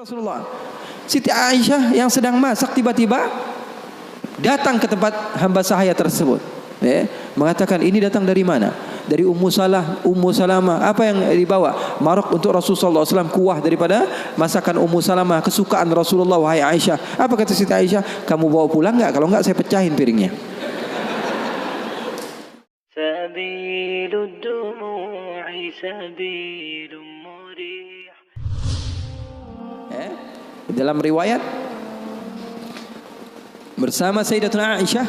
Rasulullah. Siti Aisyah yang sedang masak tiba-tiba datang ke tempat hamba sahaya tersebut. Mengatakan ini datang dari mana? Dari Ummu Salamah. Apa yang dibawa? Marok untuk Rasulullah SAW, kuah daripada masakan Ummu Salamah, kesukaan Rasulullah. Wahai Aisyah. Apa kata Siti Aisyah? Kamu bawa pulang enggak? Kalau enggak saya pecahin piringnya. Sabilud dumu'i sabilum murih. Dalam riwayat bersama Sayyidatuna Aisyah,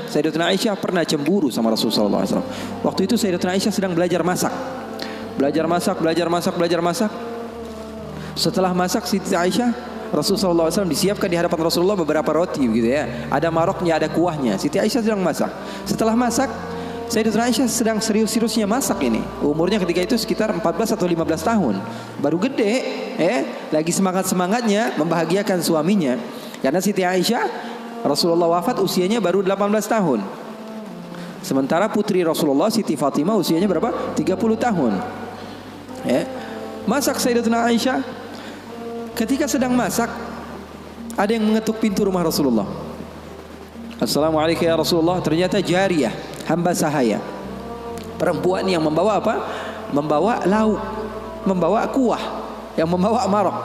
Sayyidatuna Aisyah pernah cemburu sama Rasulullah SAW. Waktu itu Sayyidatuna Aisyah sedang belajar masak. Setelah masak Siti Aisyah, Rasulullah SAW disiapkan di hadapan Rasulullah beberapa roti gitu ya. Ada maroknya, ada kuahnya. Siti Aisyah sedang masak. Setelah masak, Sayyidatuna Aisyah sedang serius-seriusnya masak ini. Umurnya ketika itu sekitar 14 atau 15 tahun. Baru gede, lagi semangat-semangatnya membahagiakan suaminya. Karena Siti Aisyah, Rasulullah wafat usianya baru 18 tahun. Sementara putri Rasulullah Siti Fatimah usianya berapa? 30 tahun. Masak Sayyidatuna Aisyah. Ketika sedang masak, ada yang mengetuk pintu rumah Rasulullah. Assalamualaikum ya Rasulullah. Ternyata jariyah, hamba sahaya, perempuan yang membawa apa? Membawa lauk, membawa kuah, yang membawa marok.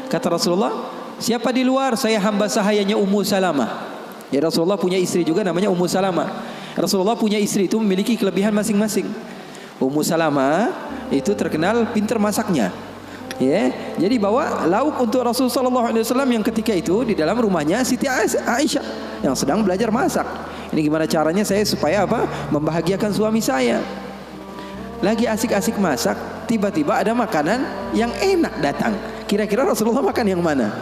Kata Rasulullah, siapa di luar? Saya hamba sahayanya Ummu Salamah. Ya, Rasulullah punya istri juga namanya Ummu Salamah. Rasulullah punya istri itu memiliki kelebihan masing-masing. Ummu Salamah itu terkenal pintar masaknya. Jadi bawa lauk untuk Rasulullah SAW yang ketika itu di dalam rumahnya Siti Aisyah yang sedang belajar masak. Ini gimana caranya saya supaya apa? Membahagiakan suami saya. Lagi asik-asik masak, tiba-tiba ada makanan yang enak datang. Kira-kira Rasulullah makan yang mana?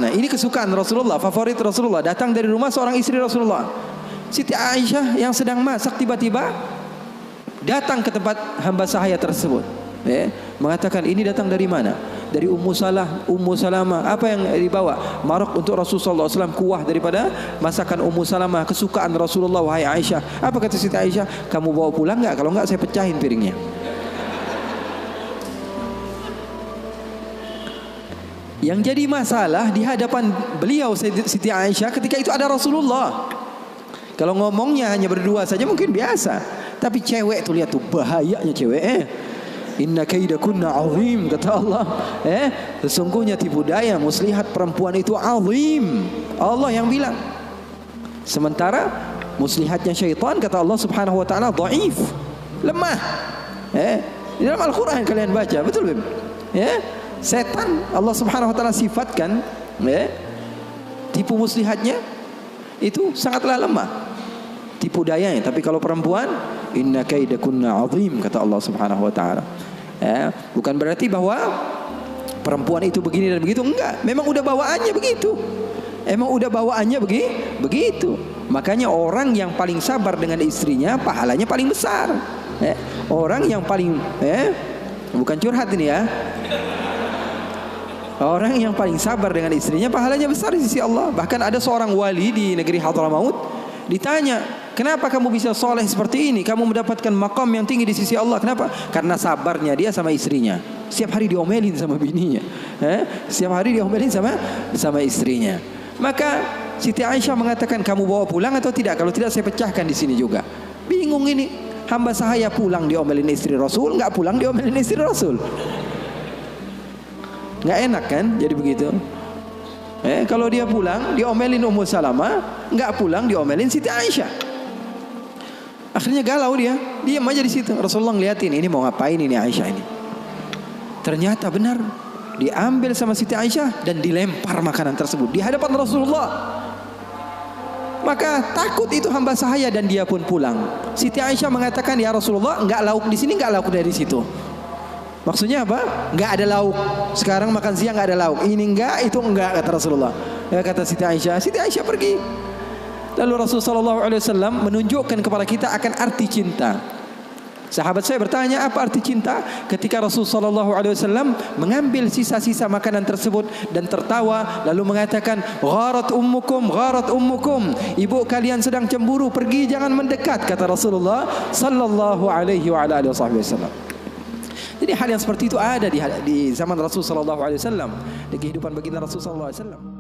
Ini kesukaan Rasulullah, favorit Rasulullah, datang dari rumah seorang istri Rasulullah. Siti Aisyah yang sedang masak tiba-tiba datang ke tempat hamba sahaya tersebut. Mengatakan ini datang dari mana? Dari Ummu Salamah. Apa yang dibawa? Marok untuk Rasulullah SAW, kuah daripada masakan Ummu Salamah, kesukaan Rasulullah. Wahai Aisyah. Apa kata Siti Aisyah? Kamu bawa pulang enggak? Kalau enggak saya pecahin piringnya. Yang jadi masalah di hadapan beliau Siti Aisyah ketika itu ada Rasulullah. Kalau ngomongnya hanya berdua saja mungkin biasa. Tapi cewek tuh, lihat tuh bahayanya cewek. Inna kaidakunna azim, kata Allah. Sesungguhnya tipu daya muslihat perempuan itu azim. Allah yang bilang. Sementara muslihatnya syaitan kata Allah Subhanahu wa taala dhaif, lemah. Di dalam Al-Qur'an kalian baca, betul Beb? Setan Allah Subhanahu wa taala sifatkan tipu muslihatnya itu sangatlah lemah, tipu dayanya. Tapi kalau perempuan, inna kaidakunna azim, kata Allah Subhanahu wa taala. Bukan berarti bahwa perempuan itu begini dan begitu, enggak. Memang udah bawaannya begitu. Makanya orang yang paling sabar dengan istrinya pahalanya paling besar. Orang yang paling bukan curhat ini ya. Orang yang paling sabar dengan istrinya pahalanya besar di sisi Allah. Bahkan ada seorang wali di negeri Hadramaut ditanya, kenapa kamu bisa soleh seperti ini? Kamu mendapatkan maqam yang tinggi di sisi Allah. Kenapa? Karena sabarnya dia sama istrinya. Setiap hari diomelin sama bininya, setiap hari diomelin sama istrinya. Maka Siti Aisyah mengatakan, kamu bawa pulang atau tidak? Kalau tidak saya pecahkan di sini juga. Bingung ini, hamba sahaya pulang diomelin istri Rasul, nggak pulang diomelin istri Rasul. Nggak enak kan? Jadi begitu. Kalau dia pulang diomelin Ummu Salamah, nggak pulang diomelin Siti Aisyah. Akhirnya galau dia, diam aja di situ. Rasulullah ngeliatin, ini mau ngapain ini Aisyah ini? Ternyata benar, diambil sama Siti Aisyah dan dilempar makanan tersebut di hadapan Rasulullah. Maka takut itu hamba sahaya dan dia pun pulang. Siti Aisyah mengatakan, ya Rasulullah, nggak lauk di sini, nggak lauk dari situ. Maksudnya apa? Nggak ada lauk. Sekarang makan siang nggak ada lauk. Ini enggak, itu enggak, kata Rasulullah. Kata Siti Aisyah pergi. Lalu Rasulullah SAW menunjukkan kepada kita akan arti cinta. Sahabat saya bertanya, apa arti cinta? Ketika Rasulullah SAW mengambil sisa-sisa makanan tersebut dan tertawa, lalu mengatakan, gharat ummukum, ibu kalian sedang cemburu, pergi jangan mendekat, kata Rasulullah sallallahu alaihi wasallam. Jadi hal yang seperti itu ada di zaman Rasul sallallahu alaihi wasallam, di kehidupan baginda Rasul sallallahu alaihi wasallam.